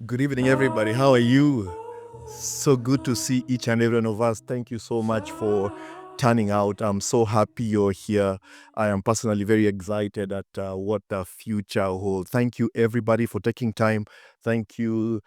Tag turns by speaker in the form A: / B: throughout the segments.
A: Good evening, everybody. How are you? So good to see each and every one of us. Thank you so much for turning out. I'm so happy you're here. I am personally very excited at what the future holds. Thank you, everybody, for taking time. Thank you,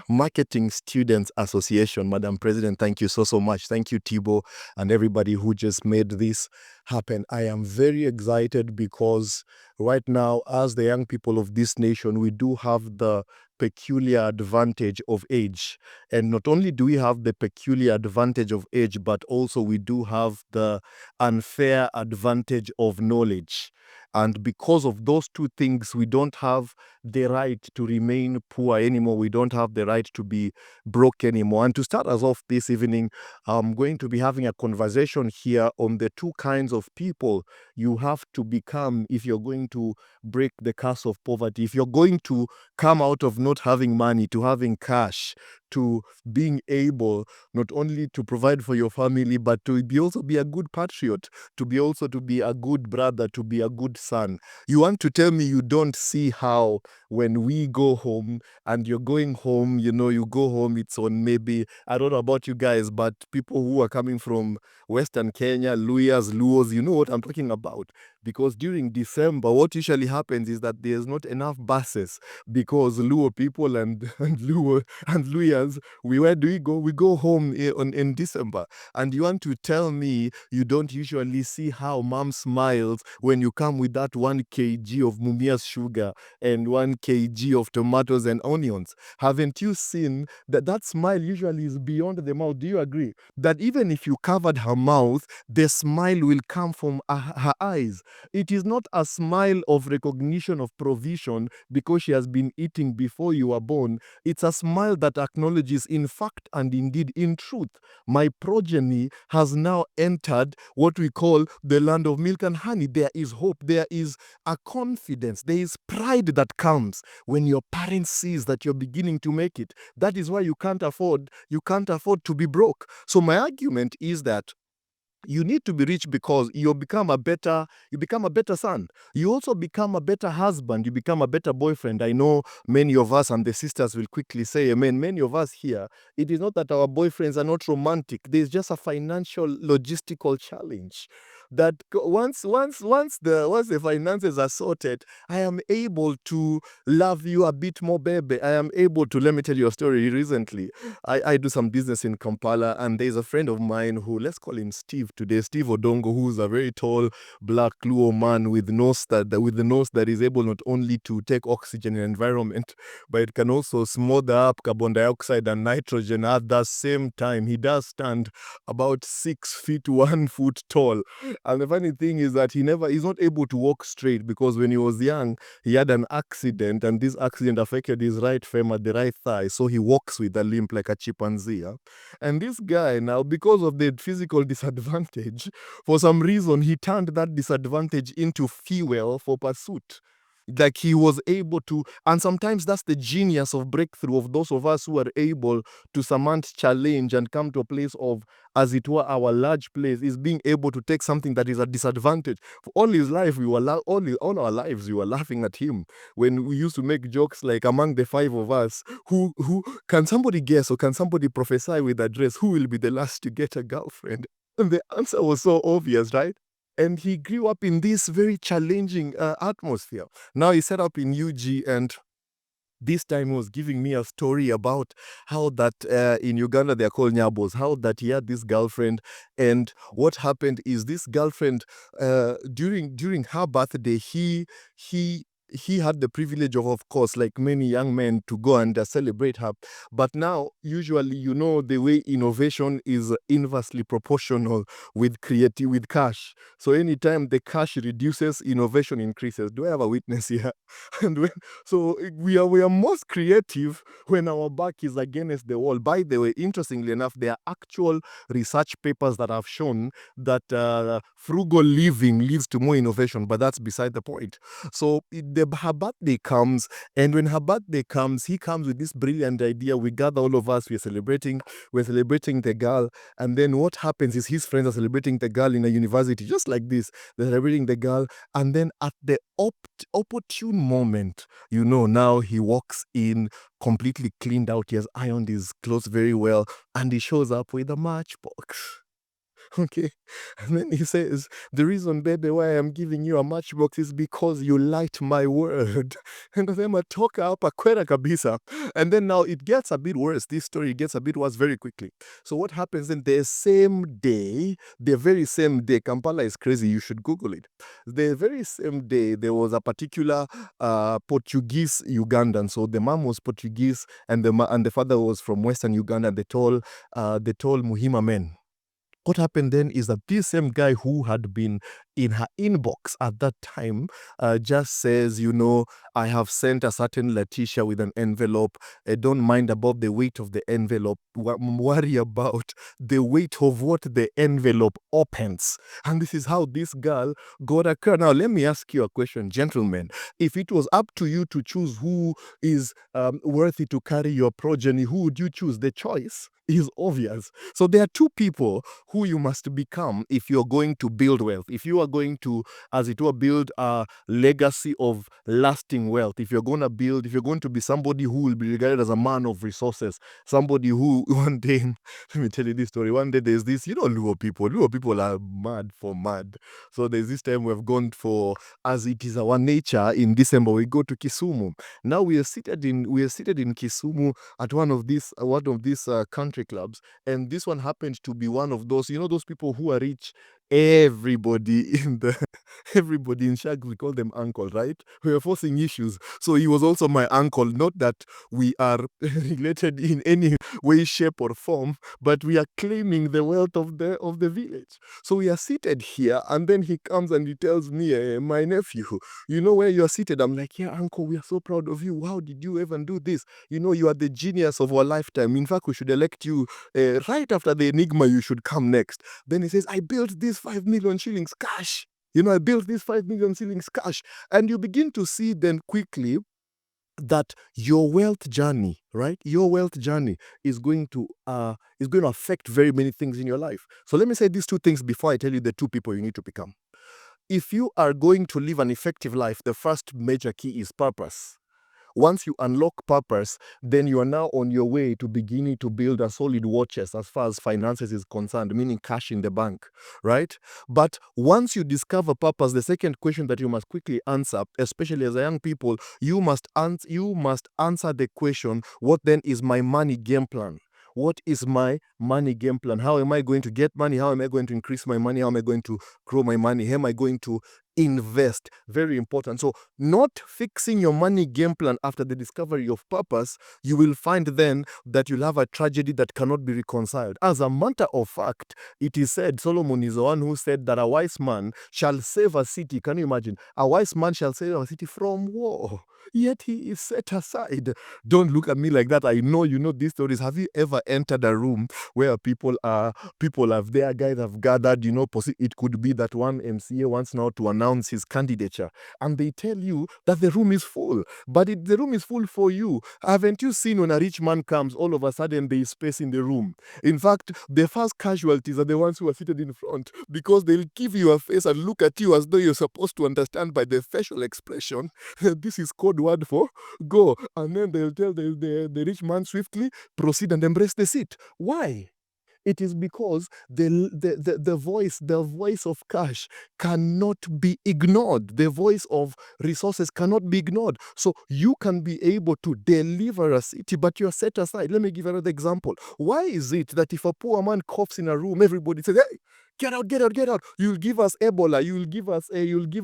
A: Marketing Students Association, Madam President. Thank you so much. Thank you, Thibaut, and everybody who just made this happen. I am very excited because right now, as the young people of this nation, we do have the peculiar advantage of age. And not only do we have the peculiar advantage of age, but also we do have the unfair advantage of knowledge. And because of those two things, we don't have the right to remain poor anymore. We don't have the right to be broke anymore. And to start us off this evening, I'm going to be having a conversation here on the two kinds of people you have to become if you're going to break the curse of poverty. If you're going to come out of not having money to having cash, to being able not only to provide for your family, but to be also be a good patriot, to be a good brother, to be a good son. You want to tell me you don't see how when we go home and you're going home, you go home, it's on maybe, I don't know about you guys, but people who are coming from Western Kenya, Luyas, Luos, you know what I'm talking about. Because during December, what usually happens is that there's not enough buses because Luo people and Luo and Luyas, where do we go? We go home in December. And you want to tell me you don't usually see how mom smiles when you come with that 1 kg of Mumia's sugar and 1 kg of tomatoes and onions. Haven't you seen that smile usually is beyond the mouth? Do you agree? That even if you covered her mouth, the smile will come from her eyes. It is not a smile of recognition of provision because she has been eating before you were born. It's a smile that acknowledges, in fact and indeed in truth, my progeny has now entered what we call the land of milk and honey. There is hope. There is a confidence. There is pride that comes when your parent sees that you're beginning to make it. That is why you can't afford to be broke. So my argument is that you need to be rich because you become a better son. You also become a better husband. You become a better boyfriend. I know many of us, and the sisters will quickly say amen, many of us here, it is not that our boyfriends are not romantic. There's just a financial logistical challenge that once the finances are sorted, I am able to love you a bit more, baby. I am able to, let me tell you a story. Recently, I do some business in Kampala, and there's a friend of mine who, let's call him Steve today, Steve Odongo, who's a very tall black Luo man with the nose that is able not only to take oxygen in environment, but it can also smother up carbon dioxide and nitrogen at the same time. He does stand about 6 feet 1 foot tall. And the funny thing is that he's not able to walk straight because when he was young, he had an accident, and this accident affected his right femur, the right thigh, so he walks with a limp like a chimpanzee. And this guy now, because of the physical disadvantage, for some reason, he turned that disadvantage into fuel for pursuit. Like he was able to, and sometimes that's the genius of breakthrough of those of us who are able to surmount challenge and come to a place of, as it were, our large place, is being able to take something that is a disadvantage. For all his life, all our lives, we were laughing at him when we used to make jokes like, among the 5 of us, who can somebody guess or can somebody prophesy with a dress who will be the last to get a girlfriend? And the answer was so obvious, right? And he grew up in this very challenging atmosphere. Now he set up in UG, and this time he was giving me a story about how that in Uganda they're called nyabos, how that he had this girlfriend, and what happened is this girlfriend, during her birthday, he had the privilege of course, like many young men, to go and celebrate her. But now, usually, the way innovation is inversely proportional with cash. So anytime the cash reduces, innovation increases. Do I have a witness here? And we are most creative when our back is against the wall. By the way, interestingly enough, there are actual research papers that have shown that frugal living leads to more innovation, but that's beside the point. So her birthday comes, and when her birthday comes, he comes with this brilliant idea. We gather all of us, we're celebrating the girl, and then what happens is his friends are celebrating the girl in a university, just like this. They're celebrating the girl, and then at the opportune moment, now he walks in completely cleaned out. He has ironed his clothes very well, and he shows up with a matchbox. Okay. And then he says, the reason, baby, why I'm giving you a matchbox is because you light my word. And then toka hapa kwenda kabisa. And then now it gets a bit worse. This story gets a bit worse very quickly. So what happens then, the very same day, Kampala is crazy, you should Google it. The very same day, there was a particular Portuguese Ugandan. So the mom was Portuguese, and the father was from Western Uganda. They told Muhima men. What happened then is that this same guy who had been in her inbox at that time just says, I have sent a certain Letitia with an envelope. Don't mind about the weight of the envelope. Worry about the weight of what the envelope opens. And this is how this girl got a car. Now, let me ask you a question, gentlemen. If it was up to you to choose who is worthy to carry your progeny, who would you choose? The choice is obvious. So there are two people who you must become if you're going to build wealth. If you are going to, as it were, build a legacy of lasting wealth. If you're going to be somebody who will be regarded as a man of resources, somebody who one day, let me tell you this story. One day there's this, Luo people are mad for mad. So there's this time we've gone for, as it is our nature, in December, we go to Kisumu. Now we are seated in Kisumu at one of these country clubs, and this one happened to be one of those, those people who are rich. Everybody in Shag, we call them uncle, right? We are forcing issues. So he was also my uncle. Not that we are related in any way, shape, or form, but we are claiming the wealth of the village. So we are seated here, and then he comes and he tells me, my nephew, where you are seated? I'm like, yeah, uncle, we are so proud of you. How did you even do this? You are the genius of our lifetime. In fact, we should elect you right after the Enigma. You should come next. Then he says, I built this 5 million shillings cash. I built this 5 million shillings cash. And you begin to see then quickly that your wealth journey, right? Your wealth journey is going to affect very many things in your life. So let me say these two things before I tell you the two people you need to become. If you are going to live an effective life, the first major key is purpose. Once you unlock purpose, then you are now on your way to beginning to build a solid war chest as far as finances is concerned, meaning cash in the bank, right? But once you discover purpose, the second question that you must quickly answer, especially as a young people, you must answer the question, what then is my money game plan? What is my money game plan? How am I going to get money? How am I going to increase my money? How am I going to grow my money? How am I going to invest? Very important. So not fixing your money game plan after the discovery of purpose, you will find then that you'll have a tragedy that cannot be reconciled. As a matter of fact, it is said, Solomon is the one who said that a wise man shall save a city. Can you imagine? A wise man shall save a city from war, yet he is set aside. Don't look at me like that. I know you know these stories. Have you ever entered a room where people have their guys have gathered, it could be that one MCA wants now to announce his candidature, and they tell you that the room is full, but the room is full for you. Haven't you seen when a rich man comes, all of a sudden there is space in the room? In fact, the first casualties are the ones who are seated in front, because they'll give you a face and look at you as though you're supposed to understand by the facial expression this is code word for go, and then they'll tell the rich man swiftly proceed and embrace the seat. Why? It is because the voice of cash cannot be ignored. The voice of resources cannot be ignored. So you can be able to deliver a city, but you're set aside. Let me give another example. Why is it that if a poor man coughs in a room, everybody says, hey, get out, get out, get out. You'll give us Ebola. You'll give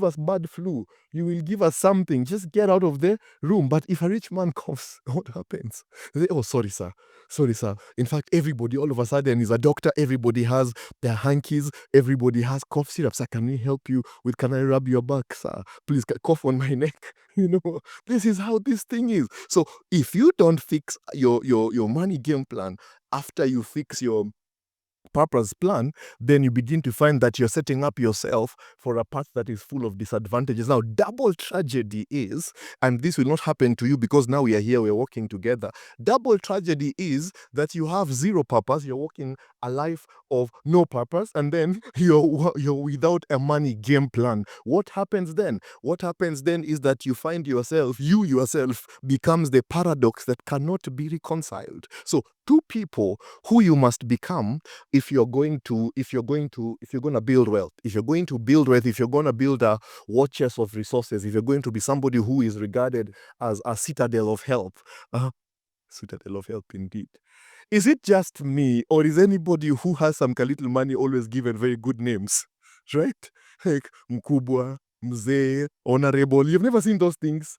A: us bad flu. You will give us something. Just get out of the room. But if a rich man coughs, what happens? They say, oh, sorry, sir. Sorry, sir. In fact, everybody all of a sudden is a doctor. Everybody has their hankies. Everybody has cough syrup. Sir, can we help you with, can I rub your back, sir? Please cough on my neck. This is how this thing is. So if you don't fix your money game plan after you fix your purpose plan, then you begin to find that you're setting up yourself for a path that is full of disadvantages. Now, double tragedy is, and this will not happen to you because now we are here, we're working together. Double tragedy is that you have zero purpose, you're walking a life of no purpose, and then you're without a money game plan. What happens then? What happens then is that you find yourself, you yourself becomes the paradox that cannot be reconciled. So two people who you must become if you're going to build wealth, if you're going to build a war chest of resources, if you're going to be somebody who is regarded as a citadel of help. Citadel of help indeed. Is it just me, or is anybody who has some little money always given very good names? Right? Like Mkubwa, Mzee, Honorable. You've never seen those things?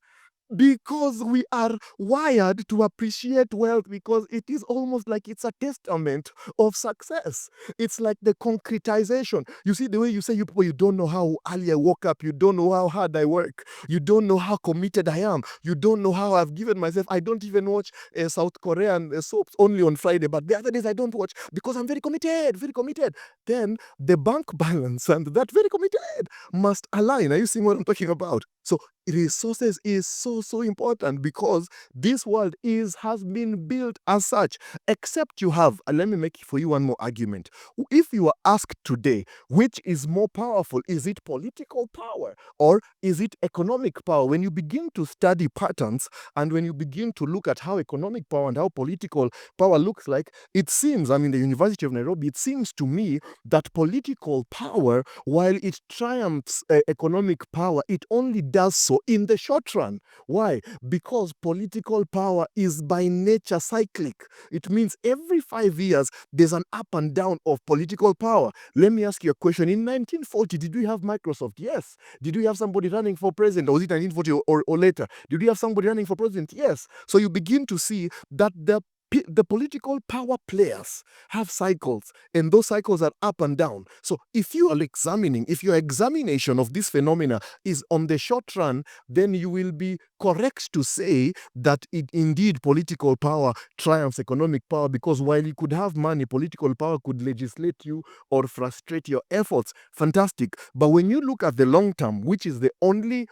A: Because we are wired to appreciate wealth, because it is almost like it's a testament of success. It's like the concretization. You see, the way you say, you don't know how early I woke up, you don't know how hard I work, you don't know how committed I am, you don't know how I've given myself. I don't even watch South Korean soaps only on Friday, but the other days I don't watch because I'm very committed, very committed. Then the bank balance and that very committed must align. Are you seeing what I'm talking about? So resources is so important, because this world has been built as such. Except you have, and let me make for you one more argument. If you are asked today, which is more powerful, is it political power or is it economic power? When you begin to study patterns and when you begin to look at how economic power and how political power looks like, it seems, I mean, the University of Nairobi, it seems to me that political power, while it triumphs economic power, it only does so in the short run. Why? Because political power is by nature cyclic. It means every 5 years there's an up and down of political power. Let me ask you a question. In 1940, did we have Microsoft? Yes. Did we have somebody running for president? Or was it 1940 or later? Did we have somebody running for president? Yes. So you begin to see that the political power players have cycles, and those cycles are up and down. So if your examination of this phenomena is on the short run, then you will be correct to say that indeed political power triumphs economic power, because while you could have money, political power could legislate you or frustrate your efforts. Fantastic. But when you look at the long term, which is the only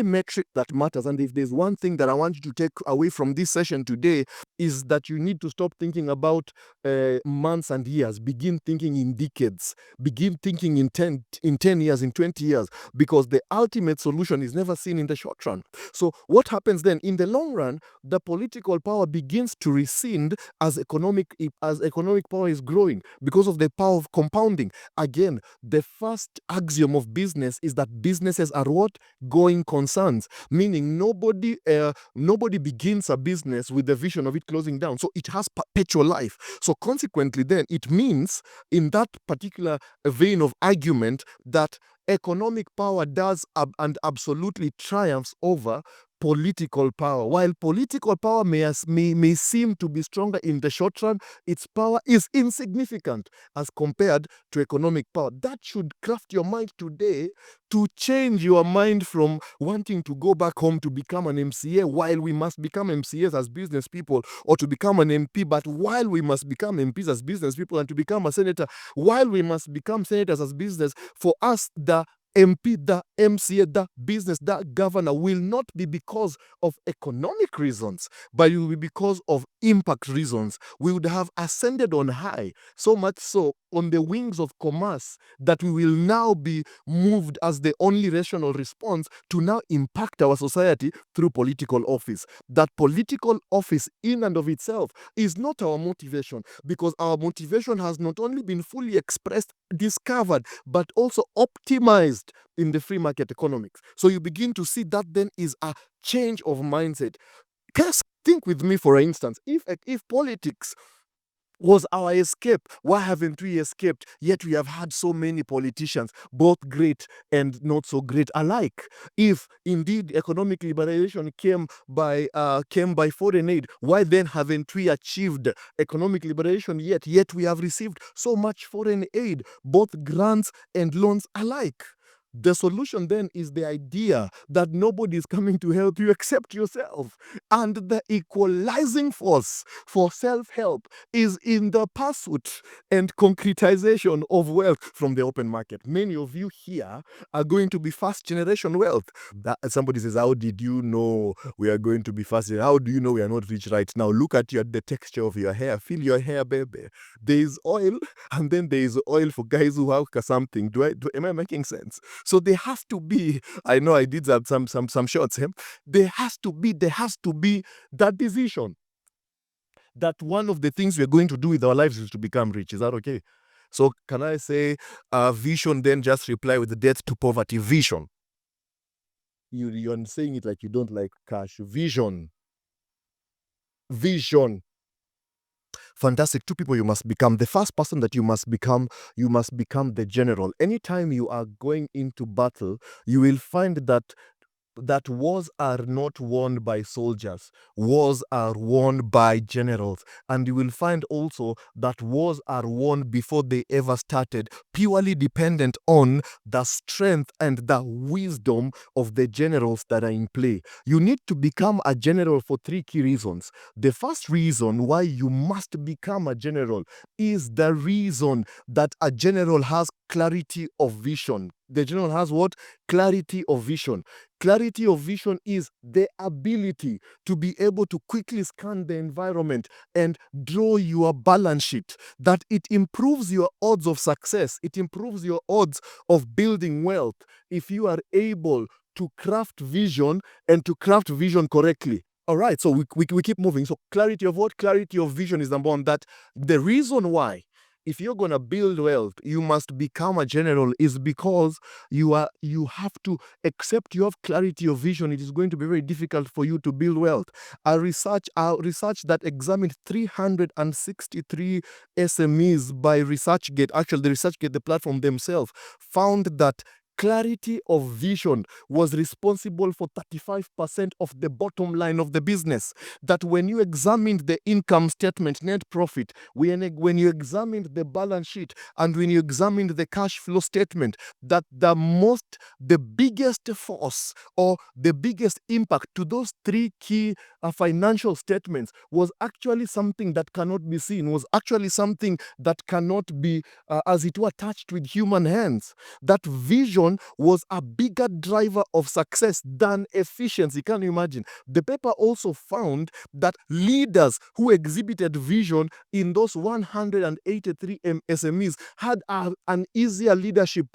A: metric that matters, and if there's one thing that I want you to take away from this session today, is that you need to stop thinking about months and years. Begin thinking in decades. Begin thinking in 10 years, in 20 years, because the ultimate solution is never seen in the short run. So what happens then? In the long run, the political power begins to rescind as economic power is growing, because of the power of compounding. Again, the first axiom of business is that businesses are what? Going concerns, meaning nobody begins a business with the vision of it closing down. So it has perpetual life. So consequently then, it means in that particular vein of argument that economic power does and absolutely triumphs over political power. While political power may seem to be stronger in the short run, its power is insignificant as compared to economic power. That should craft your mind today to change your mind from wanting to go back home to become an MCA, while we must become MCAs as business people, or to become an MP, but while we must become MPs as business people, and to become a senator while we must become senators as business. For us, the MP, the MCA, the business, the governor will not be because of economic reasons, but it will be because of impact reasons. We would have ascended on high, so much so on the wings of commerce, that we will now be moved as the only rational response to now impact our society through political office. That political office in and of itself is not our motivation, because our motivation has not only been fully expressed, discovered, but also optimized in the free market economics. So you begin to see that then is a change of mindset. Just think with me, for instance, if politics was our escape, why haven't we escaped? Yet we have had so many politicians, both great and not so great alike. If indeed economic liberation came by foreign aid, why then haven't we achieved economic liberation yet? Yet we have received so much foreign aid, both grants and loans alike. The solution then is the idea that nobody is coming to help you except yourself. And the equalizing force for self-help is in the pursuit and concretization of wealth from the open market. Many of you here are going to be first generation wealth. Somebody says, how did you know we are going to be first? How do you know we are not rich right now? Look at the texture of your hair. Feel your hair, baby. There is oil, and then there is oil for guys who have something. Am I making sense? So there has to be, I know I did some shots here. There has to be that decision that one of the things we're going to do with our lives is to become rich. Is that okay? So can I say vision, then just reply with the death to poverty? Vision. You're saying it like you don't like cash. Vision. Vision. Fantastic. Two people you must become. The first person that you must become the general. Anytime you are going into battle, you will find that wars are not won by soldiers. Wars are won by generals. And you will find also that wars are won before they ever started, purely dependent on the strength and the wisdom of the generals that are in play. You need to become a general for three key reasons. The first reason why you must become a general is the reason that a general has clarity of vision. The general has what? Clarity of vision. Clarity of vision is the ability to be able to quickly scan the environment and draw your balance sheet. That it improves your odds of success. It improves your odds of building wealth if you are able to craft vision and to craft vision correctly. All right, so we keep moving. So clarity of what? Clarity of vision is number one. That the reason why, if you're going to build wealth, you must become a general is because you have to accept you have clarity of vision. It is going to be very difficult for you to build wealth. Our research that examined 363 SMEs by ResearchGate, actually the ResearchGate, the platform themselves, found that clarity of vision was responsible for 35% of the bottom line of the business. That when you examined the income statement, net profit, when you examined the balance sheet, and when you examined the cash flow statement, that the biggest force or the biggest impact to those three key financial statements was actually something that cannot be seen, was actually something that cannot be, as it were, touched with human hands. That vision was a bigger driver of success than efficiency. Can you imagine? The paper also found that leaders who exhibited vision in those 183 SMEs had an easier leadership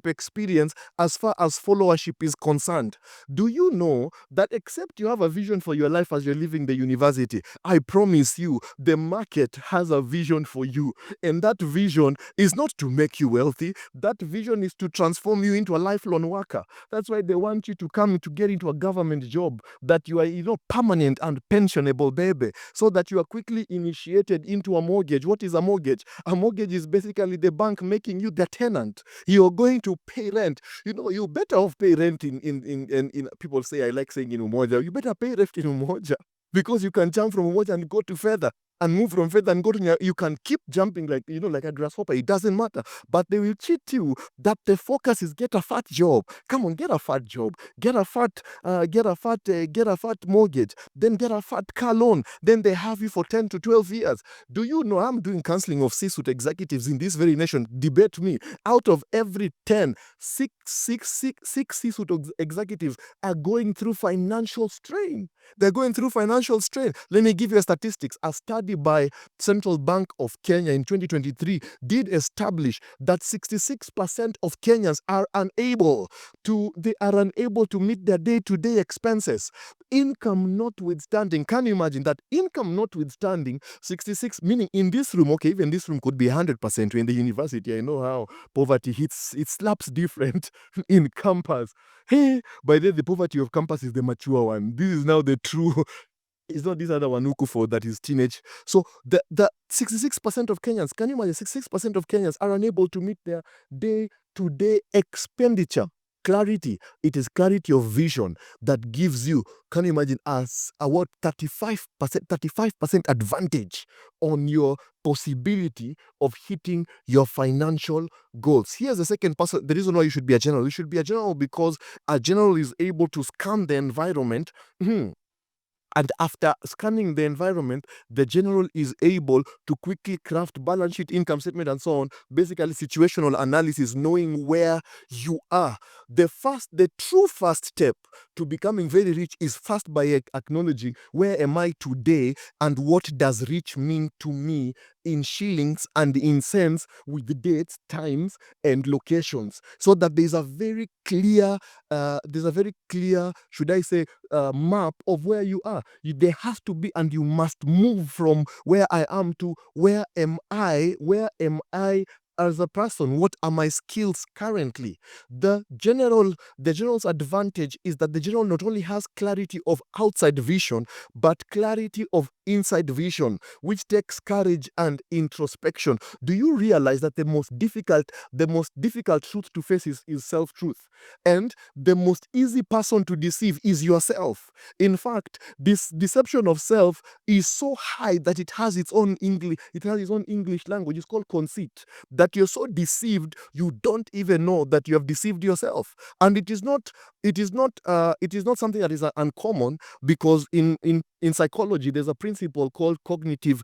A: experience as far as followership is concerned. Do you know that except you have a vision for your life as you're leaving the university, I promise you, the market has a vision for you. And that vision is not to make you wealthy. That vision is to transform you into a lifelong worker. That's why they want you to come to get into a government job, that you are, permanent and pensionable, baby, so that you are quickly initiated into a mortgage. What is a mortgage? A mortgage is basically the bank making you the tenant. You're going to pay rent. You better off pay rent in people say, I like saying in Umoja, you better pay rent in Umoja, because you can jump from Umoja and go to Feather, and move from Feather and go to, you can keep jumping like a grasshopper. It doesn't matter. But they will cheat you that the focus is get a fat job. Come on, get a fat job. Get a fat mortgage. Then get a fat car loan. Then they have you for 10 to 12 years. Do you know I'm doing counseling of C-suite executives in this very nation? Debate me. Out of every 10, six C-suite executives are going through financial strain. They're going through financial strain. Let me give you statistics. A study by Central Bank of Kenya in 2023 did establish that 66% of Kenyans are unable to meet their day-to-day expenses. Income notwithstanding. Can you imagine that? Income notwithstanding, 66, meaning in this room, okay, even this room could be 100%. In the university, I know how poverty hits, it slaps different in campus. Hey, by then the poverty of campus is the mature one. This is now the true. It's not this other one, Ukufo, that is teenage. So the 66% of Kenyans, can you imagine, 66% of Kenyans are unable to meet their day-to-day expenditure. clarity. It is clarity of vision that gives you, can you imagine, as a what, 35% advantage on your possibility of hitting your financial goals. Here's the second person, the reason why you should be a general. You should be a general because a general is able to scan the environment. And after scanning the environment, the general is able to quickly craft balance sheet, income statement, and so on. Basically, situational analysis, knowing where you are. The true first step to becoming very rich is first by acknowledging where am I today and what does rich mean to me in shillings and in cents, with the dates, times, and locations, so that there's a very clear, should I say, map of where you are. There has to be, and you must move from where I am to where am I as a person. What are my skills currently? The general's advantage is that the general not only has clarity of outside vision, but clarity of inside vision, which takes courage and introspection. Do you realize that the most difficult truth to face is self-truth, and the most easy person to deceive is yourself? In fact, this deception of self is so high that it has its own English language. It's called conceit. That you're so deceived you don't even know that you have deceived yourself. And it is not something that is uncommon, because in psychology there's a principle called cognitive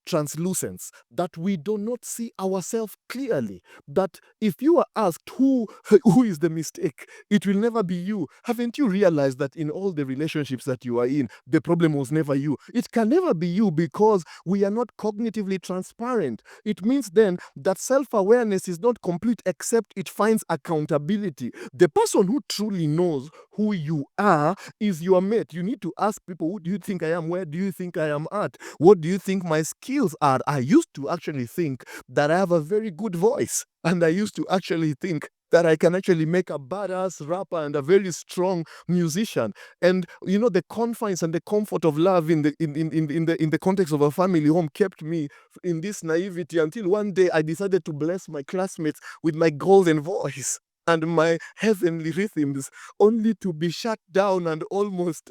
A: translucence, that we do not see ourselves clearly. That if you are asked who is the mistake, it will never be you. Haven't you realized that in all the relationships that you are in, the problem was never you? It can never be you, because we are not cognitively transparent. It means then that self-awareness is not complete except it finds accountability. The person who truly knows who you are is your mate. You need to ask people, who do you think I am? Where do you think I am at? What do you think my skills are? I used to actually think that I have a very good voice, and I used to actually think that I can actually make a badass rapper and a very strong musician. And the confines and the comfort of love in the context of a family home kept me in this naivety, until one day I decided to bless my classmates with my golden voice and my heavenly rhythms, only to be shut down and almost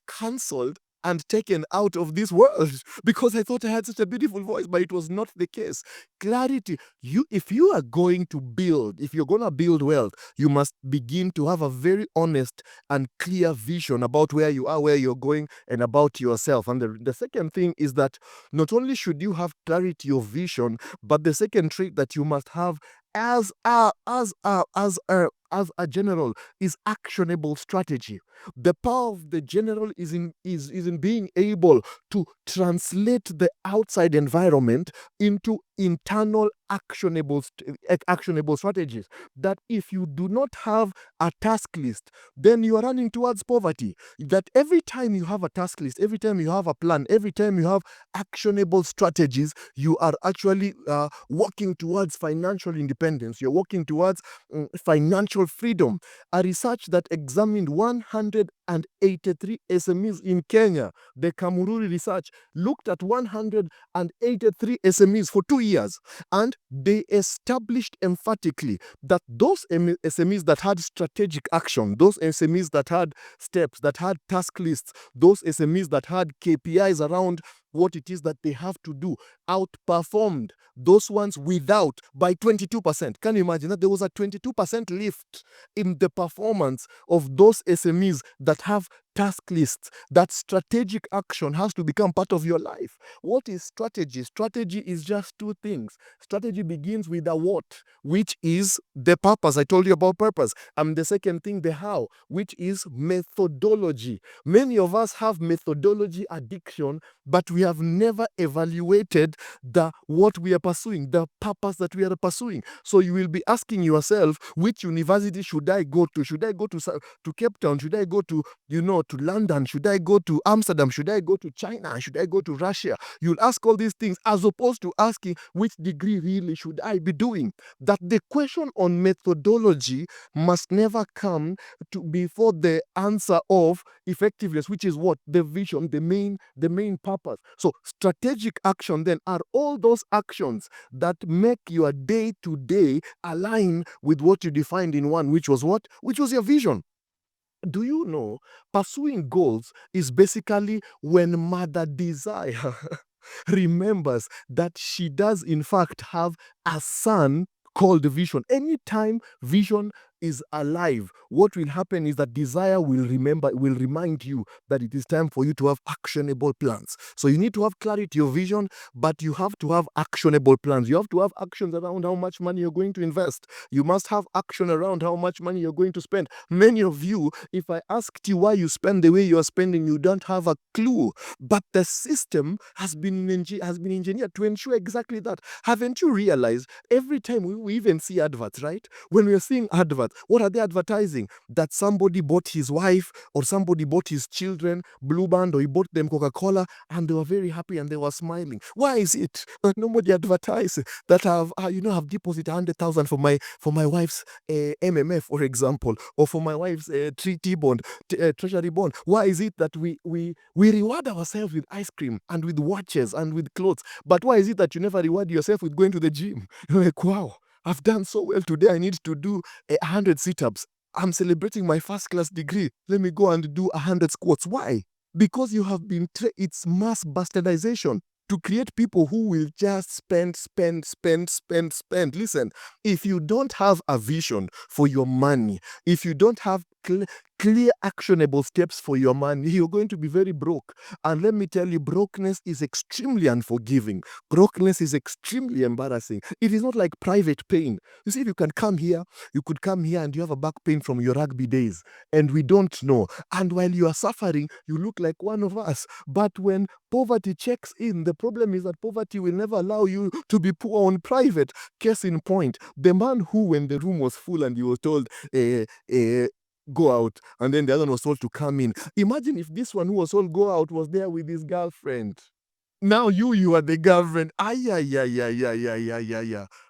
A: cancelled and taken out of this world, because I thought I had such a beautiful voice, but it was not the case. Clarity. If you're going to build wealth, you must begin to have a very honest and clear vision about where you are, where you're going, and about yourself. And the second thing is that not only should you have clarity of vision, but the second trait that you must have as a general is actionable strategy. The power of the general is in being able to translate the outside environment into internal actionable strategies. That if you do not have a task list, then you are running towards poverty. That every time you have a task list, every time you have a plan, every time you have actionable strategies, you are actually working towards financial independence. You're working towards financial freedom. A research that examined 183 SMEs in Kenya, the Kamururi research, looked at 183 SMEs for 2 years, and they established emphatically that those SMEs that had strategic action, those SMEs that had steps, that had task lists, those SMEs that had KPIs around what it is that they have to do, outperformed those ones without by 22%. Can you imagine that? There was a 22% lift in the performance of those SMEs that have task lists. That strategic action has to become part of your life. What is strategy? Strategy is just two things. Strategy begins with the what, which is the purpose. I told you about purpose. And the second thing, the how, which is methodology. Many of us have methodology addiction, but we have never evaluated what we are pursuing, the purpose that we are pursuing. So you will be asking yourself, which university should I go to? Should I go to Cape Town? Should I go to to London? Should I go to Amsterdam? Should I go to China? Should I go to Russia? You'll ask all these things as opposed to asking which degree really should I be doing. That the question on methodology must never come to before the answer of effectiveness, which is what? The vision, the main purpose. So strategic action then are all those actions that make your day-to-day align with what you defined in one, which was what? Which was your vision. Do you know pursuing goals is basically when Mother Desire remembers that she does in fact have a son called Vision. Anytime Vision is alive, what will happen is that desire will remind you that it is time for you to have actionable plans. So you need to have clarity of vision, but you have to have actionable plans. You have to have actions around how much money you're going to invest. You must have action around how much money you're going to spend. Many of you, if I asked you why you spend the way you are spending, you don't have a clue. But the system has been engineered to ensure exactly that. Haven't you realized every time we even see adverts, right? When we're seeing adverts, what are they advertising? That somebody bought his wife or somebody bought his children Blue Band, or he bought them Coca-Cola, and they were very happy and they were smiling. Why is it that nobody advertises that have deposited 100,000 for my wife's MMF, for example, or for my wife's T-bond, treasury bond? Why is it that we reward ourselves with ice cream and with watches and with clothes? But why is it that you never reward yourself with going to the gym? You're like, wow, I've done so well today. I need to do 100 sit-ups. I'm celebrating my first class degree. Let me go and do 100 squats. Why? Because you have been it's mass bastardization to create people who will just spend. Listen, if you don't have a vision for your money, if you don't have clear actionable steps for your money, you're going to be very broke. And let me tell you, brokenness is extremely unforgiving. Brokenness is extremely embarrassing. It is not like private pain. You see, you could come here and you have a back pain from your rugby days, and we don't know. And while you are suffering, you look like one of us. But when poverty checks in, the problem is that poverty will never allow you to be poor on private. Case in point, the man who, when the room was full and he was told, go out, and then the other one was told to come in. Imagine if this one who was told go out was there with his girlfriend. Now you are the girlfriend.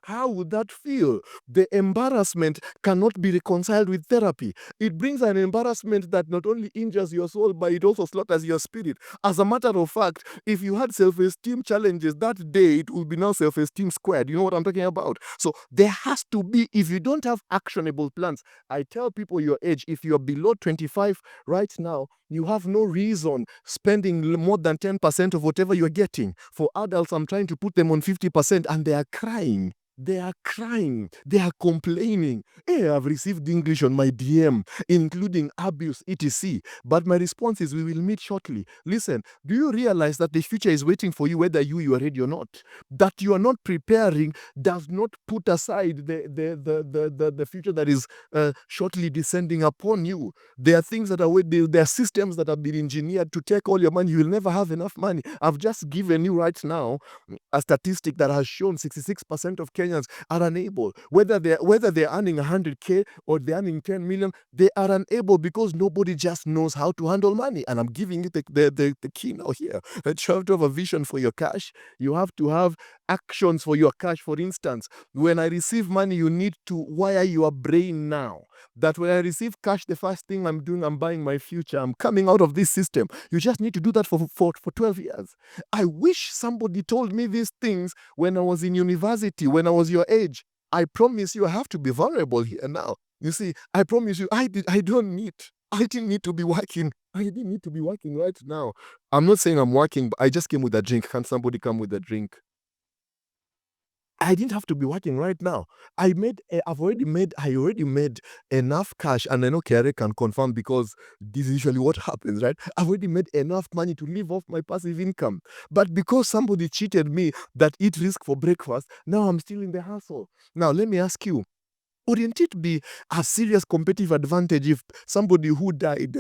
A: How would that feel? The embarrassment cannot be reconciled with therapy. It brings an embarrassment that not only injures your soul, but it also slaughters your spirit. As a matter of fact, if you had self-esteem challenges that day, it will be now self-esteem squared. You know what I'm talking about? So there has to be, if you don't have actionable plans, I tell people your age, if you're below 25 right now, you have no reason spending more than 10% of whatever you're getting. For adults, I'm trying to put them on 50% and they are crying. They are crying. They are complaining. Hey, I've received English on my DM, including abuse, etc. But my response is, we will meet shortly. Listen, do you realize that the future is waiting for you whether you are ready or not? That you are not preparing does not put aside the future that is shortly descending upon you. There are things that are waiting. There are systems that have been engineered to take all your money. You will never have enough money. I've just given you right now a statistic that has shown 66% of Kenyans are unable, whether they're earning 100K or they're earning 10 million, they are unable because nobody just knows how to handle money. And I'm giving you the key now here. That you have to have a vision for your cash. You have to have actions for your cash. For instance, when I receive money, you need to wire your brain now that when I receive cash, the first thing I'm doing, I'm buying my future. I'm coming out of this system. You just need to do that for 12 years. I wish somebody told me these things when I was in university, when I was your age. I promise you, I have to be vulnerable here now. You see, I promise you, I didn't need to be working. I didn't need to be working right now. I'm not saying I'm working, but I just came with a drink. Can somebody come with a drink? I didn't have to be working right now. I already made enough cash, and I know Kiare can confirm because this is usually what happens, right? I've already made enough money to live off my passive income. But because somebody cheated me that eat risk for breakfast, now I'm still in the hustle. Now, let me ask you, wouldn't it be a serious competitive advantage if somebody who died,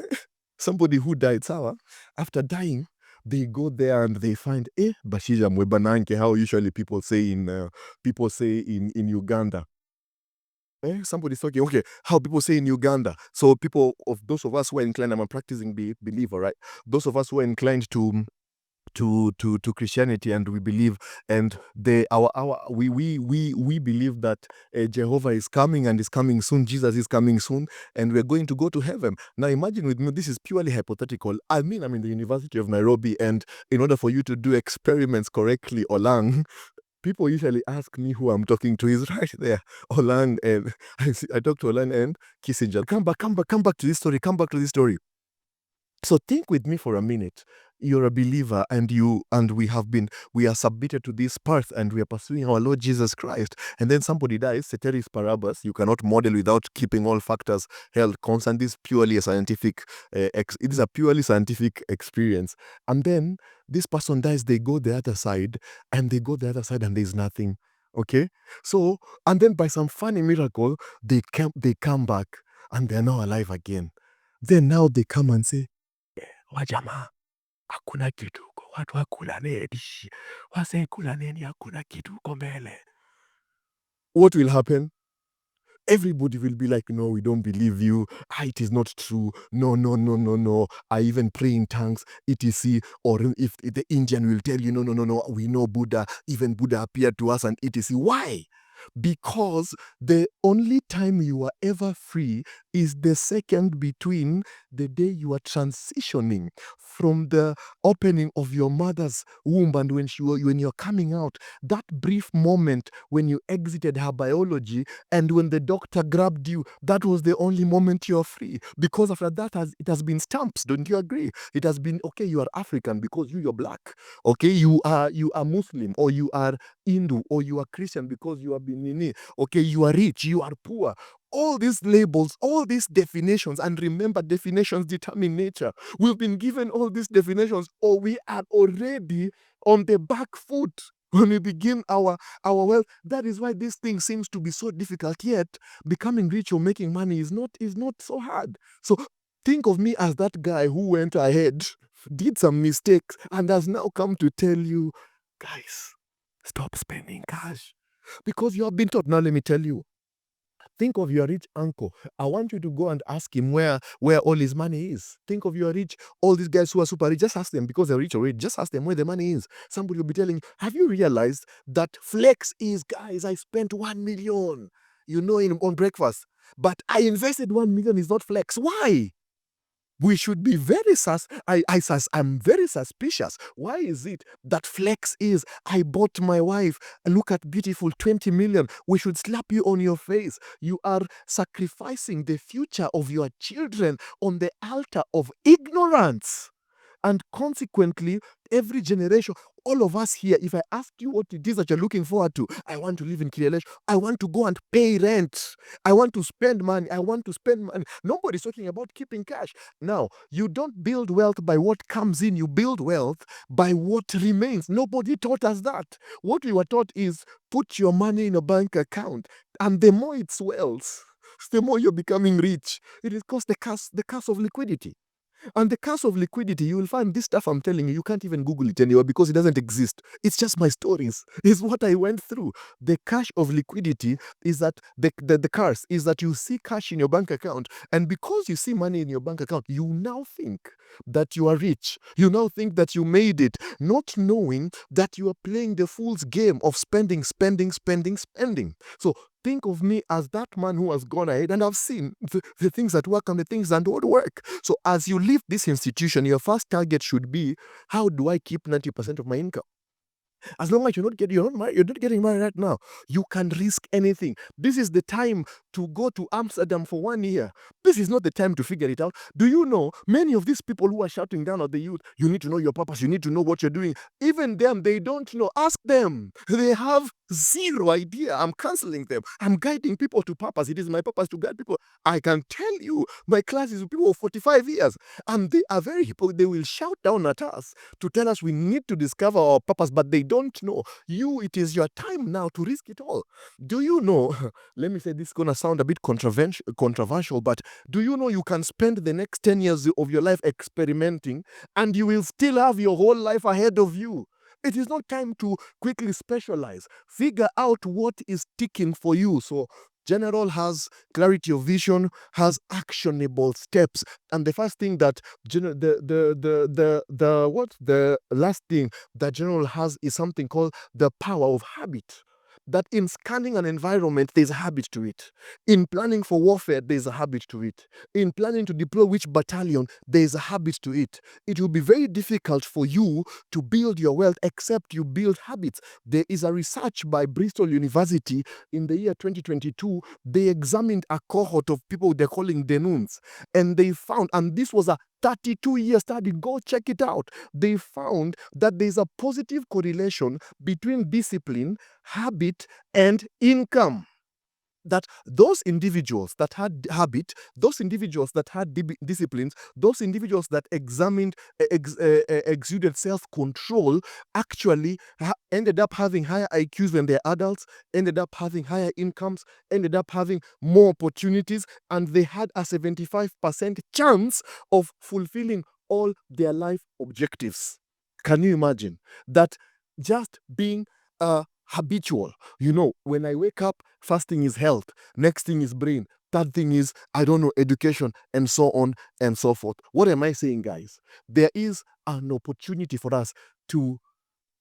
A: sawa, after dying, they go there and they find bashija mwebananke, how usually people say in Uganda. Somebody's talking, okay, how people say in Uganda. So those of us who are inclined, I'm a practicing believer, right? Those of us who are inclined to Christianity, and we believe, and we believe that Jehovah is coming and is coming soon. Jesus is coming soon, and we're going to go to heaven. Now imagine with me, this is purely hypothetical. I'm in the University of Nairobi, and in order for you to do experiments correctly, Olang, people usually ask me who I'm talking to. Is right there, Olang, and I talk to Olang and Kissinger. Come back to this story. Come back to this story. So think with me for a minute. You're a believer, and we are submitted to this path, and we are pursuing our Lord Jesus Christ. And then somebody dies, ceteris paribus. You cannot model without keeping all factors held constant. This is purely a scientific it is a purely scientific experience. And then this person dies, they go the other side, and there's nothing. Okay? So, and then by some funny miracle, they come back, and they're now alive again. Then now they come and say, wajama, hakuna kitu huko, watu wakula nini, wase kula nini, hakuna kitu huko mbele. What will happen? Everybody will be like, no, we don't believe you. It is not true. No. I even pray in tongues, etc. Or if the Indian will tell you, no, we know Buddha. Even Buddha appeared to us and etc. Why? Because the only time you are ever free is the second between the day you are transitioning from the opening of your mother's womb and when you're coming out. That brief moment when you exited her biology and when the doctor grabbed you, that was the only moment you're free. Because after that, it has been stamps. Don't you agree? It has been, okay, you are African because you're black. Okay, you are Muslim, or you are Hindu, or you are Christian because you are Benini. Okay, you are rich, you are poor. All these labels, all these definitions, and remember, definitions determine nature. We've been given all these definitions, or we are already on the back foot when we begin our wealth. That is why this thing seems to be so difficult, yet becoming rich or making money is not so hard. So think of me as that guy who went ahead, did some mistakes, and has now come to tell you, guys, stop spending cash. Because you have been taught. Now let me tell you, think of your rich uncle. I want you to go and ask him where all his money is. Think of your rich, all these guys who are super rich, just ask them, because they're rich already, just ask them where the money is. Somebody will be telling you, have you realized that flex is, guys, I spent 1 million, on breakfast, but I invested 1 million is not flex. Why? We should be very I'm very suspicious. Why is it that flex is, I bought my wife, look at beautiful 20 million. We should slap you on your face. You are sacrificing the future of your children on the altar of ignorance. And consequently, every generation, all of us here, if I ask you what it is that you're looking forward to, I want to live in Kileleshwa. I want to go and pay rent. I want to spend money. Nobody's talking about keeping cash. Now, you don't build wealth by what comes in. You build wealth by what remains. Nobody taught us that. What we were taught is put your money in a bank account. And the more it swells, the more you're becoming rich. It is called the curse of liquidity. And the curse of liquidity, you will find this stuff I'm telling you, you can't even Google it anywhere because it doesn't exist. It's just my stories. It's what I went through. The curse of liquidity is that the curse is that you see cash in your bank account, and because you see money in your bank account, you now think that you are rich. You now think that you made it, not knowing that you are playing the fool's game of spending. So think of me as that man who has gone ahead, and I've seen the things that work and the things that don't work. So as you leave this institution, your first target should be, how do I keep 90% of my income? As long as you're not getting married right now, you can risk anything. This is the time to go to Amsterdam for 1 year. This is not the time to figure it out. Do you know, many of these people who are shouting down at the youth, you need to know your purpose, you need to know what you're doing. Even them, they don't know. Ask them. They have zero idea. I'm counseling them. I'm guiding people to purpose. It is my purpose to guide people. I can tell you, my class is with people of 45 years, and they are very hypocritical. They will shout down at us to tell us we need to discover our purpose, but they don't know. It is your time now to risk it all. Do you know, let me say this is going to sound a bit controversial, but do you know you can spend the next 10 years of your life experimenting and you will still have your whole life ahead of you? It is not time to quickly specialize. Figure out what is ticking for you. So General has clarity of vision, has actionable steps. And the first thing that the last thing that General has is something called the power of habit. That in scanning an environment, there's a habit to it. In planning for warfare, there's a habit to it. In planning to deploy which battalion, there's a habit to it. It will be very difficult for you to build your wealth except you build habits. There is a research by Bristol University in the year 2022. They examined a cohort of people they're calling Denuns, and they found, and this was a 32-year study, go check it out. They found that there's a positive correlation between discipline, habit, and income. That those individuals that had habit, those individuals that had disciplines, those individuals that exuded self-control actually ended up having higher IQs when they're adults, ended up having higher incomes, ended up having more opportunities, and they had a 75% chance of fulfilling all their life objectives. Can you imagine that? Just being habitual. When I wake up, first thing is health, next thing is brain, third thing is, education, and so on and so forth. What am I saying, guys? There is an opportunity for us to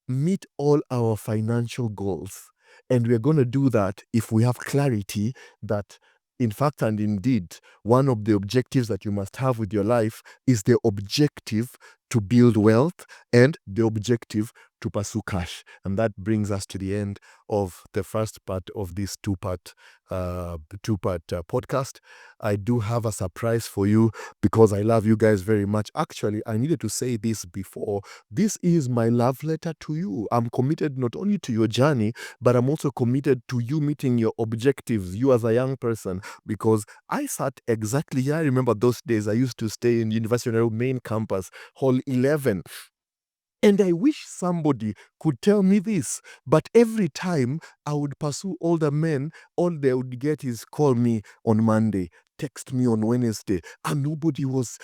A: meet all our financial goals. And we're going to do that if we have clarity that, in fact and indeed, one of the objectives that you must have with your life is the objective to build wealth and the objective to pursue cash. And that brings us to the end of the first part of this two-part podcast. I do have a surprise for you because I love you guys very much. Actually, I needed to say this before. This is my love letter to you. I'm committed not only to your journey, but I'm also committed to you meeting your objectives, you as a young person, because I sat exactly here. I remember those days I used to stay in University of Nairobi main campus, Hall 11. And I wish somebody could tell me this, but every time I would pursue older men, all they would get is call me on Monday, text me on Wednesday, and nobody was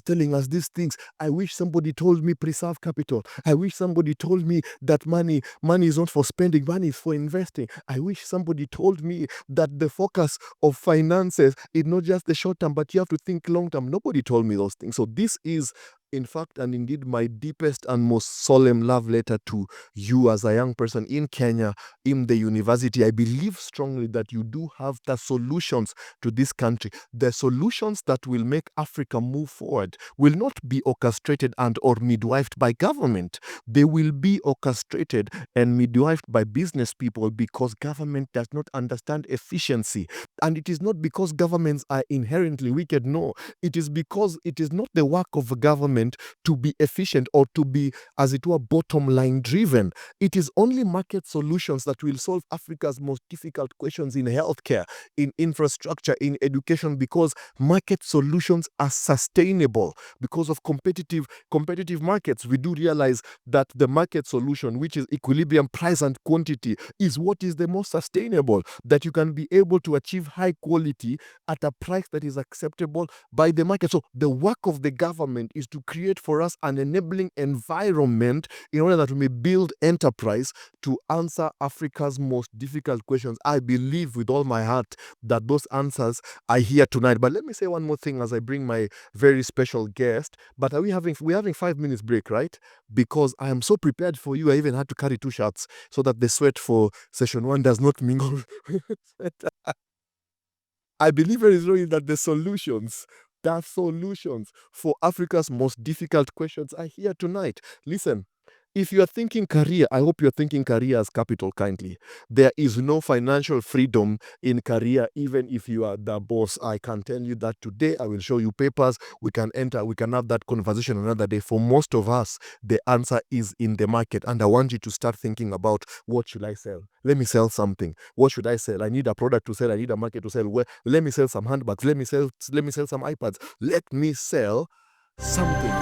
A: telling us these things. I wish somebody told me preserve capital. I wish somebody told me that money is not for spending, money is for investing. I wish somebody told me that the focus of finances is not just the short term, but you have to think long term. Nobody told me those things. So this is, in fact and indeed, my deepest and most solemn love letter to you as a young person in Kenya, in the university. I believe strongly that you do have the solutions to this country. The solutions that will make Africa move forward will not be orchestrated and or midwifed by government. They will be orchestrated and midwifed by business people, because government does not understand efficiency. And it is not because governments are inherently wicked. No, it is because it is not the work of a government to be efficient or to be, as it were, bottom line driven. It is only market solutions that will solve Africa's most difficult questions in healthcare, in infrastructure, in education, because market solutions are sustainable. Because of competitive markets, we do realize that the market solution, which is equilibrium, price and quantity, is what is the most sustainable, that you can be able to achieve high quality at a price that is acceptable by the market. So the work of the government is to create for us an enabling environment in order that we may build enterprise to answer Africa's most difficult questions. I believe with all my heart that those answers are here tonight. But let me say one more thing as I bring my very special guest. But we're having 5 minutes break, right? Because I am so prepared for you. I even had to carry 2 shirts so that the sweat for session 1 does not mingle. I believe very strongly that the solutions for Africa's most difficult questions are here tonight. Listen, if you are thinking career, I hope you're thinking career as capital, kindly. There is no financial freedom in career, even if you are the boss. I can tell you that today. I will show you papers. We can have that conversation another day. For most of us, the answer is in the market. And I want you to start thinking about, what should I sell? Let me sell something. What should I sell? I need a product to sell. I need a market to sell. Well, let me sell some handbags. Let me sell some iPads. Let me sell something.